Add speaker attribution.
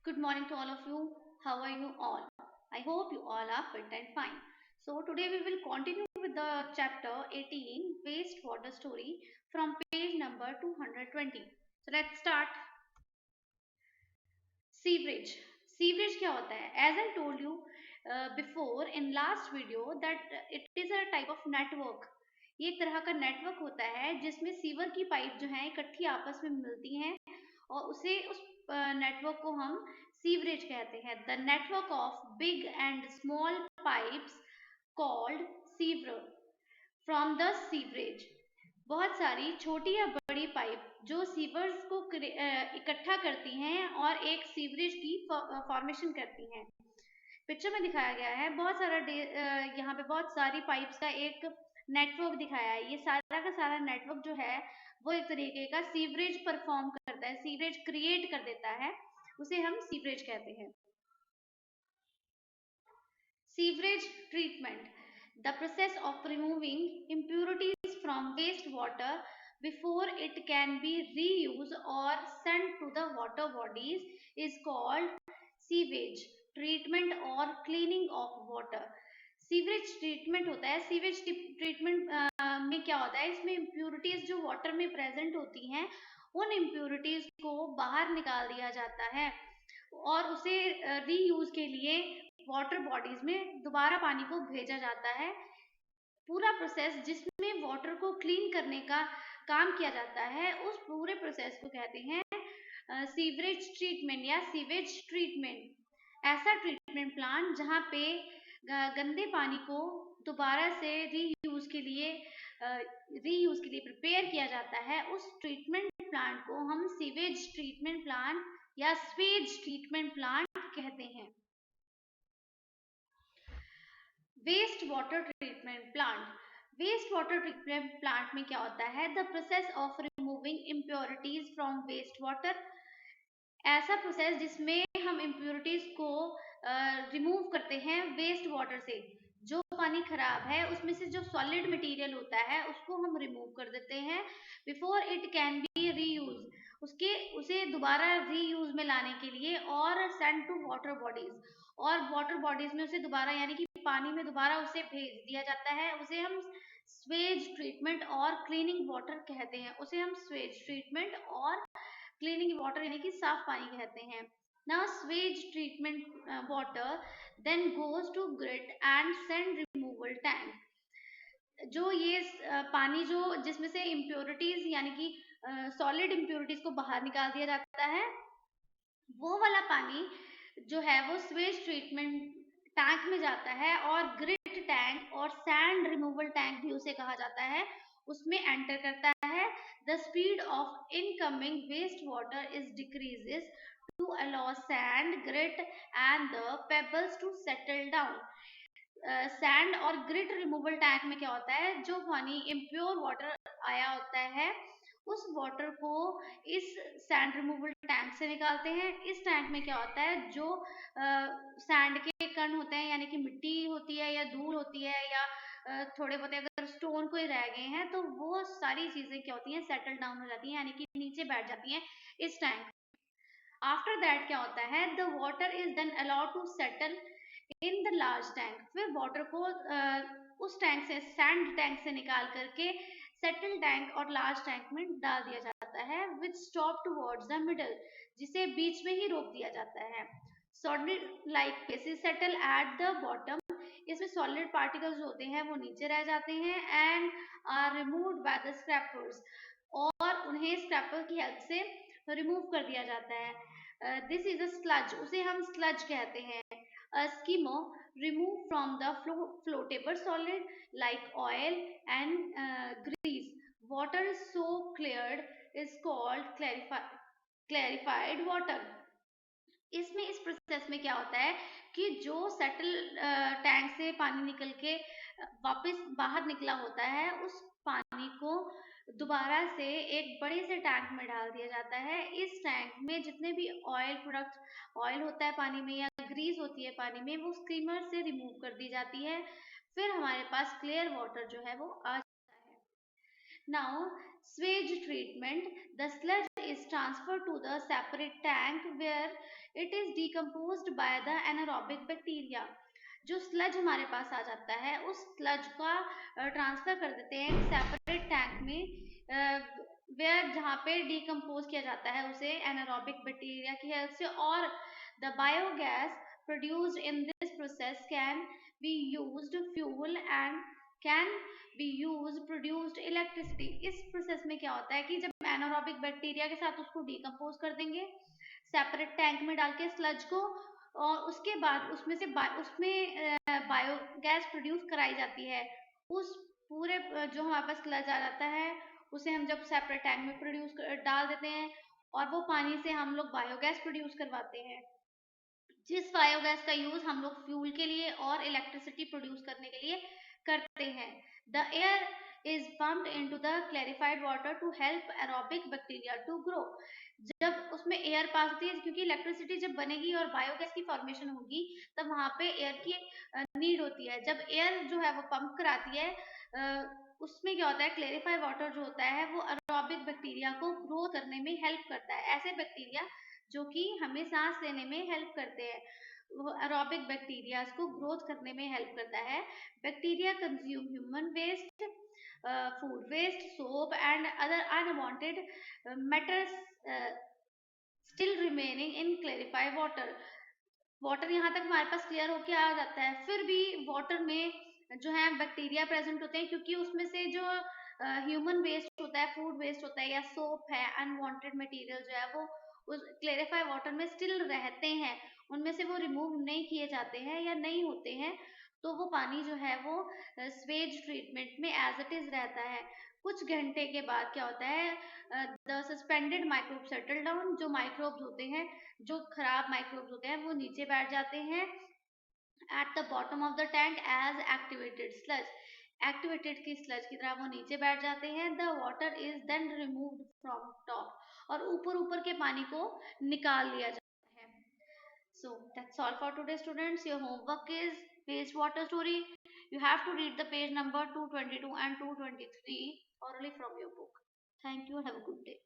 Speaker 1: Good morning to all of you. How are you all? I hope you all are fit and fine. So today we will continue with the chapter 18 wastewater story from page number 220. So let's start. Sewerage. Sewerage क्या होता है? As I told you before in last video that it is a type of network. ये एक तरह का network होता है जिसमें सीवर की पाइप जो है इकट्ठी आपस में मिलती हैं और उस नेटवर्क को हम सीवरेज कहते हैं. The network of big and small pipes called sewer from the sewerage. बहुत सारी छोटी या बड़ी पाइप जो सीवर्स को इकट्ठा करती हैं और एक सीवरेज की फॉर्मेशन करती हैं. पिक्चर में दिखाया गया है बहुत सारा यहाँ पे बहुत सारी पाइप्स का एक नेटवर्क दिखाया है. ये सारा का सारा नेटवर्क जो है वो एक तरीके का सीवरेज परफॉर्म करता है, सीवरेज क्रिएट कर देता है, उसे हम सीवरेज कहते हैं. Sewerage treatment. The process of removing impurities from wastewater before it can be reused or sent to the water bodies is called sewage treatment or cleaning of water. Sewerage treatment होता है. Sewerage treatment में क्या होता है, इसमें impurities जो water में present होती हैं उन इम्प्यूरिटीज को बाहर निकाल दिया जाता है और उसे रीयूज के लिए वाटर बॉडीज में दोबारा पानी को भेजा जाता है. पूरा प्रोसेस जिसमें वाटर को क्लीन करने का काम किया जाता है उस पूरे प्रोसेस को कहते हैं सीवरेज ट्रीटमेंट या सीवेज ट्रीटमेंट. ऐसा ट्रीटमेंट प्लांट जहाँ पे गंदे पानी को दोबारा से रीयूज के लिए प्रिपेयर किया जाता है, उस ट्रीटमेंट प्लांट को हम सीवेज ट्रीटमेंट प्लांट या स्वेज ट्रीटमेंट प्लांट कहते हैं. Waste water treatment plant. Waste water treatment plant में क्या होता है? The process of removing impurities from waste water. ऐसा प्रोसेस जिसमें हम इम्प्योरिटीज को रिमूव करते हैं वेस्ट वाटर से. जो पानी खराब है उसमें से जो सॉलिड मटेरियल होता है उसको हम रिमूव कर देते हैं before it can be reuse. उसे दोबारा रीयूज में लाने के लिए और सेंड टू वाटर बॉडीज, और वाटर बॉडीज में उसे दोबारा यानी कि पानी में दोबारा उसे भेज दिया जाता है. उसे हम स्वेज ट्रीटमेंट और क्लीनिंग वाटर कहते हैं. उसे हम स्वेज ट्रीटमेंट और क्लीनिंग वाटर यानी कि साफ पानी कहते हैं. Now sewage treatment water then goes to grit and sand removal tank. जो ये पानी जो जिसमें से इम्प्योरिटीज यानी कि सॉलिड इम्प्योरिटीज को बाहर निकाल दिया जाता है, वो वाला पानी जो है वो स्वेज ट्रीटमेंट टैंक में जाता है और ग्रिट टैंक और सैंड रिमूवल टैंक भी उसे कहा जाता है, उसमें एंटर करता है. The speed of incoming waste water is decreases to allow sand, grit and the pebbles to settle down. Sand और ग्रिट रिमूवल टैंक में क्या होता है, जो पानी इम्प्योर वाटर आया होता है उस वाटर को इस सैंड रिमूवल टैंक से निकालते हैं. इस टैंक में क्या होता है, जो सैंड के कण होते हैं यानी कि मिट्टी होती है या धूल होती है या थोड़े बहुत अगर स्टोन कोई रह गए हैं तो वो सारी चीजें क्या होती हैं, सेटल डाउन हो जाती हैं यानी कि नीचे बैठ जाती हैं इस टैंक. आफ्टर दैट क्या होता है, the water is then allowed to settle in the large tank. फिर वाटर को उस टैंक से सैंड टैंक से निकाल करके सेटल टैंक और लार्ज टैंक में डाल दिया जाता है which stop towards the middle, जिसे बीच में ही रोक दिया जाता है. Solid like faeces settle at the bottom. इसमें सॉलिड पार्टिकल्स होते हैं वो नीचे रह जाते हैं and are removed by the scrapers, और उन्हें स्क्रैपर की हेल्प से रिमूव कर दिया जाता है. दिस इज अ स्लज, उसे हम स्लज कहते हैं. A skimmer removed from the floatable solid like oil and grease. Water is so cleared is called clarified water. इसमें इस प्रोसेस में क्या होता है कि जो सेटल टैंक से पानी निकल के वापस बाहर निकला होता है उस पानी को दोबारा से एक बड़े से टैंक में डाल दिया जाता है. इस टैंक में जितने भी ऑयल प्रोडक्ट, ऑयल होता है पानी में या ग्रीस होती है पानी में, वो स्टीमर से रिमूव कर दी जाती है. फिर हमारे पास क्लियर वाटर जो है वो आ जाता है. Now, sewage treatment. The sludge is transferred to the separate tank where it is decomposed by the anaerobic bacteria. जो स्लज हमारे पास आ जाता है उस स्लज का ट्रांसफर कर देते हैं सेपरेट टैंक में वेयर जहाँ पे डिकम्पोज किया जाता है उसे एनारोबिक बैक्टीरिया की हेल्प से, और the biogas produced in this process can be used fuel and can be used produced electricity. इस प्रोसेस में क्या होता है कि जब एनारोबिक बैक्टीरिया के साथ उसको डिकम्पोज कर देंगे सेपरेट टैंक में डाल के स्लज को, और उसके बाद उसमें से उसमें बायोगैस प्रोड्यूस कराई जाती है। उस पूरे जो हमारे पास स्लज आ जाता है उसे हम जब सेपरेट टैंक में प्रोड्यूस डाल देते हैं और वो पानी से हम लोग बायोगैस प्रोड्यूस करवाते हैं, जिस बायोगैस का यूज हम लोग फ्यूल के लिए और इलेक्ट्रिसिटी प्रोड्यूस करने के लिए करते हैं। The air is pumped into the clarified water to help aerobic bacteria to grow. जब उसमें एयर पास होती है, क्योंकि इलेक्ट्रिसिटी जब बनेगी और बायोगैस की फॉर्मेशन होगी तब वहां पे एयर की नीड होती है। जब एयर जो है वो पंप कराती है उसमें क्या होता है, क्लेरिफाइड वाटर जो होता है वो एरोबिक बैक्टीरिया को ग्रो करने में हेल्प करता है। ऐसे बैक्टीरिया जो कि हमें सांस लेने में हेल्प करते हैं, वो एरोबिक बैक्टीरिया को ग्रोथ करने में हेल्प करता है। Bacteria consume human waste, food waste, soap and other unwanted matters still remaining in clarified water. Water यहाँ तक हमारे पास क्लियर होके आ जाता है, फिर भी वाटर में जो है बैक्टीरिया प्रेजेंट होते हैं, क्योंकि उसमें से जो ह्यूमन वेस्ट होता है, फूड वेस्ट होता है या सोप है, अनवांटेड मटेरियल जो है वो उस क्लेरिफाइड वाटर में स्टिल रहते हैं, उनमें से वो रिमूव नहीं किए जाते हैं या नहीं होते हैं, तो वो पानी जो है वो स्वेज ट्रीटमेंट में एज इट इज रहता है। कुछ घंटे के बाद क्या होता है, the suspended microbe settle down. जो माइक्रोब्स होते हैं, जो खराब माइक्रोब्स होते हैं, वो नीचे बैठ जाते हैं at the bottom of the tank as activated sludge. Activated की स्लज की तरह वो नीचे बैठ जाते हैं। The water is then removed from top, और ऊपर ऊपर के पानी को निकाल लिया जाता है। So that's all for today, students. Your homework is wastewater story. You have to read the page number 222 and 223 orally from your book. Thank you and have a good day.